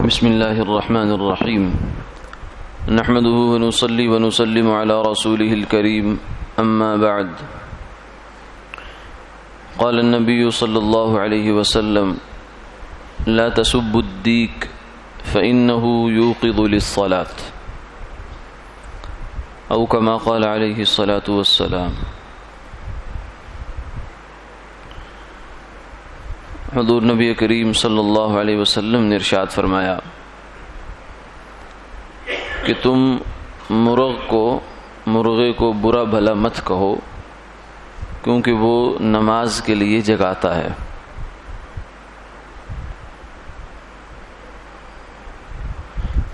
بسم الله الرحمن الرحيم نحمده ونصلي ونسلم على رسوله الكريم أما بعد قال النبي صلى الله عليه وسلم لا تسبوا الديك فإنه يوقظ للصلاة أو كما قال عليه الصلاة والسلام۔ حضور نبی کریم صلی اللہ علیہ وسلم نے ارشاد فرمایا کہ تم مرغے کو برا بھلا مت کہو، کیونکہ وہ نماز کے لیے جگاتا ہے۔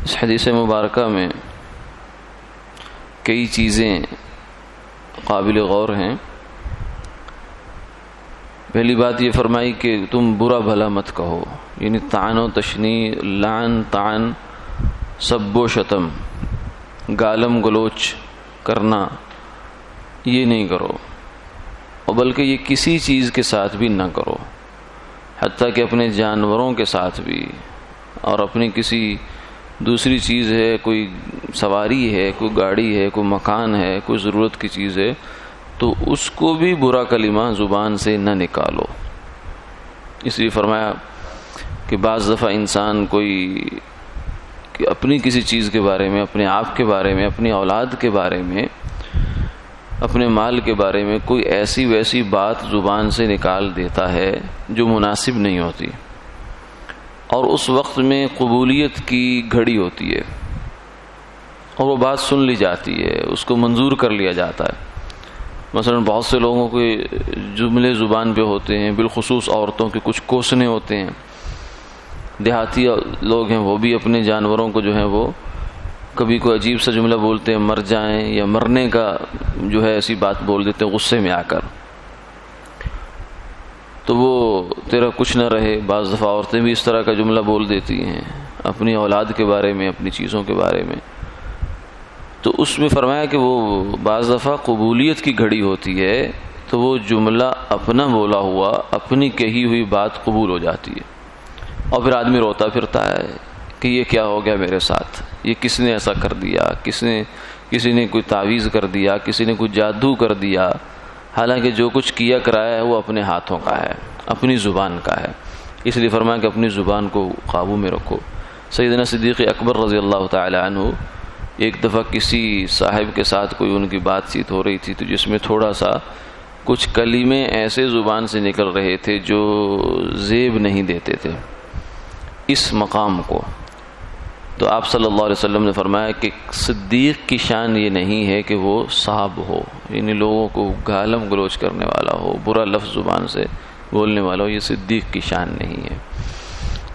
اس حدیث مبارکہ میں کئی چیزیں قابل غور ہیں۔ پہلی بات یہ فرمائی کہ تم برا بھلا مت کہو، یعنی طعن و تشنیع، لعن، طعن، سب و شتم، گالم گلوچ کرنا یہ نہیں کرو، اور بلکہ یہ کسی چیز کے ساتھ بھی نہ کرو، حتیٰ کہ اپنے جانوروں کے ساتھ بھی، اور اپنی کسی دوسری چیز ہے، کوئی سواری ہے، کوئی گاڑی ہے، کوئی مکان ہے، کوئی ضرورت کی چیز ہے، تو اس کو بھی برا کلمہ زبان سے نہ نکالو۔ اس لیے فرمایا کہ بعض دفعہ انسان کوئی اپنی کسی چیز کے بارے میں، اپنے آپ کے بارے میں، اپنی اولاد کے بارے میں، اپنے مال کے بارے میں کوئی ایسی ویسی بات زبان سے نکال دیتا ہے جو مناسب نہیں ہوتی، اور اس وقت میں قبولیت کی گھڑی ہوتی ہے اور وہ بات سن لی جاتی ہے، اس کو منظور کر لیا جاتا ہے۔ مثلا بہت سے لوگوں کے جملے زبان پہ ہوتے ہیں، بالخصوص عورتوں کے کچھ کوسنے ہوتے ہیں، دیہاتی لوگ ہیں وہ بھی اپنے جانوروں کو جو ہے وہ کبھی کوئی عجیب سا جملہ بولتے ہیں، مر جائیں یا مرنے کا جو ہے ایسی بات بول دیتے ہیں غصے میں آ کر، تو وہ تیرا کچھ نہ رہے۔ بعض دفعہ عورتیں بھی اس طرح کا جملہ بول دیتی ہیں اپنی اولاد کے بارے میں، اپنی چیزوں کے بارے میں، تو اس میں فرمایا کہ وہ بعض دفعہ قبولیت کی گھڑی ہوتی ہے، تو وہ جملہ اپنا بولا ہوا، اپنی کہی ہوئی بات قبول ہو جاتی ہے، اور پھر آدمی روتا پھرتا ہے کہ یہ کیا ہو گیا میرے ساتھ، یہ کس نے ایسا کر دیا، کسی نے کوئی تعویذ کر دیا، کسی نے کوئی جادو کر دیا، حالانکہ جو کچھ کیا کرایا ہے وہ اپنے ہاتھوں کا ہے، اپنی زبان کا ہے۔ اس لیے فرمایا کہ اپنی زبان کو قابو میں رکھو۔ سیدنا صدیق اکبر رضی اللہ تعالی عنہ ایک دفعہ کسی صاحب کے ساتھ کوئی ان کی بات چیت ہو رہی تھی، تو جس میں تھوڑا سا کچھ کلمے ایسے زبان سے نکل رہے تھے جو زیب نہیں دیتے تھے اس مقام کو، تو آپ صلی اللہ علیہ وسلم نے فرمایا کہ صدیق کی شان یہ نہیں ہے کہ وہ صاحب ہو، یعنی لوگوں کو گالم گلوچ کرنے والا ہو، برا لفظ زبان سے بولنے والا ہو، یہ صدیق کی شان نہیں ہے۔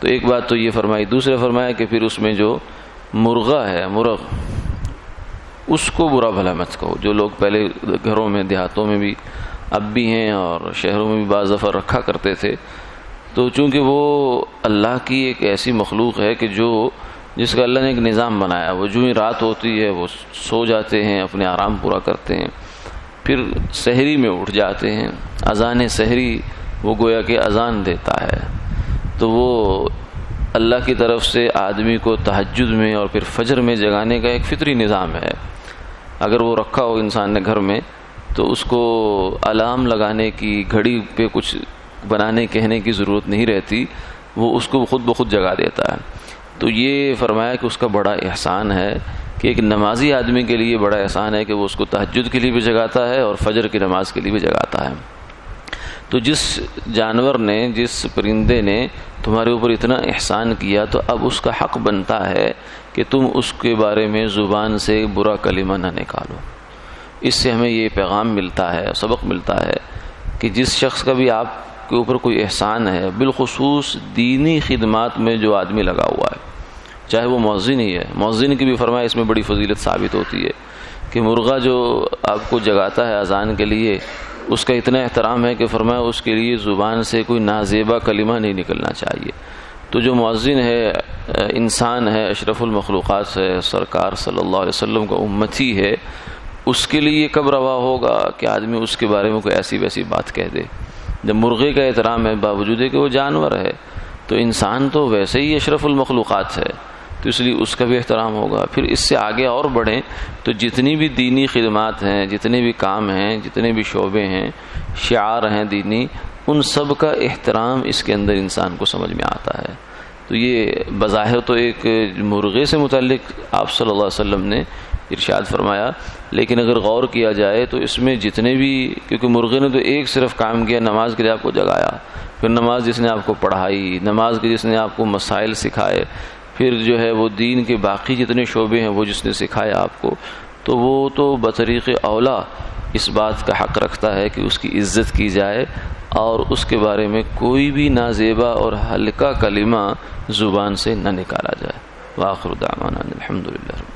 تو ایک بات تو یہ فرمائی۔ دوسرا فرمایا کہ پھر اس میں جو مرغہ ہے، مرغ، اس کو برا بھلا مت کہو۔ جو لوگ پہلے گھروں میں، دیہاتوں میں بھی اب بھی ہیں اور شہروں میں بھی بعض دفعہ رکھا کرتے تھے، تو چونکہ وہ اللہ کی ایک ایسی مخلوق ہے کہ جس کا اللہ نے ایک نظام بنایا، وہ جو ہی رات ہوتی ہے وہ سو جاتے ہیں، اپنے آرام پورا کرتے ہیں، پھر سحری میں اٹھ جاتے ہیں، اذان سحری وہ گویا کہ اذان دیتا ہے، تو وہ اللہ کی طرف سے آدمی کو تہجد میں اور پھر فجر میں جگانے کا ایک فطری نظام ہے۔ اگر وہ رکھا ہو انسان نے گھر میں تو اس کو الارم لگانے کی، گھڑی پہ کچھ بنانے کہنے کی ضرورت نہیں رہتی، وہ اس کو خود بخود جگا دیتا ہے۔ تو یہ فرمایا کہ اس کا بڑا احسان ہے کہ ایک نمازی آدمی کے لیے بڑا احسان ہے کہ وہ اس کو تہجد کے لیے بھی جگاتا ہے اور فجر کی نماز کے لیے بھی جگاتا ہے۔ تو جس جانور نے، جس پرندے نے تمہارے اوپر اتنا احسان کیا، تو اب اس کا حق بنتا ہے کہ تم اس کے بارے میں زبان سے برا کلمہ نہ نکالو۔ اس سے ہمیں یہ پیغام ملتا ہے، سبق ملتا ہے کہ جس شخص کا بھی آپ کے اوپر کوئی احسان ہے، بالخصوص دینی خدمات میں جو آدمی لگا ہوا ہے، چاہے وہ مؤذن ہی ہے، مؤذن کی بھی فرمایا اس میں بڑی فضیلت ثابت ہوتی ہے کہ مرغہ جو آپ کو جگاتا ہے اذان کے لیے، اس کا اتنا احترام ہے کہ فرمایا اس کے لیے زبان سے کوئی نازیبا کلمہ نہیں نکلنا چاہیے۔ تو جو مؤذن ہے، انسان ہے، اشرف المخلوقات ہے، سرکار صلی اللہ علیہ وسلم کا امتی ہے، اس کے لیے یہ کب روا ہوگا کہ آدمی اس کے بارے میں کوئی ایسی ویسی بات کہہ دے۔ جب مرغے کا احترام ہے، باوجود ہے کہ وہ جانور ہے، تو انسان تو ویسے ہی اشرف المخلوقات ہے، تو اس لیے اس کا بھی احترام ہوگا۔ پھر اس سے آگے اور بڑھیں تو جتنی بھی دینی خدمات ہیں، جتنے بھی کام ہیں، جتنے بھی شعبے ہیں، شعار ہیں دینی، ان سب کا احترام اس کے اندر انسان کو سمجھ میں آتا ہے۔ تو یہ بظاہر تو ایک مرغے سے متعلق آپ صلی اللہ علیہ وسلم نے ارشاد فرمایا، لیکن اگر غور کیا جائے تو اس میں جتنے بھی، کیونکہ مرغے نے تو ایک صرف کام کیا، نماز کے لیے آپ کو جگایا، پھر نماز جس نے آپ کو پڑھائی، نماز کے جس نے آپ کو مسائل سکھائے، پھر جو ہے وہ دین کے باقی جتنے شعبے ہیں وہ جس نے سکھایا آپ کو، تو وہ تو بطریق اولا اس بات کا حق رکھتا ہے کہ اس کی عزت کی جائے اور اس کے بارے میں کوئی بھی نازیبا اور ہلکا کلمہ زبان سے نہ نکالا جائے۔ وآخر دعوانا الحمدللہ۔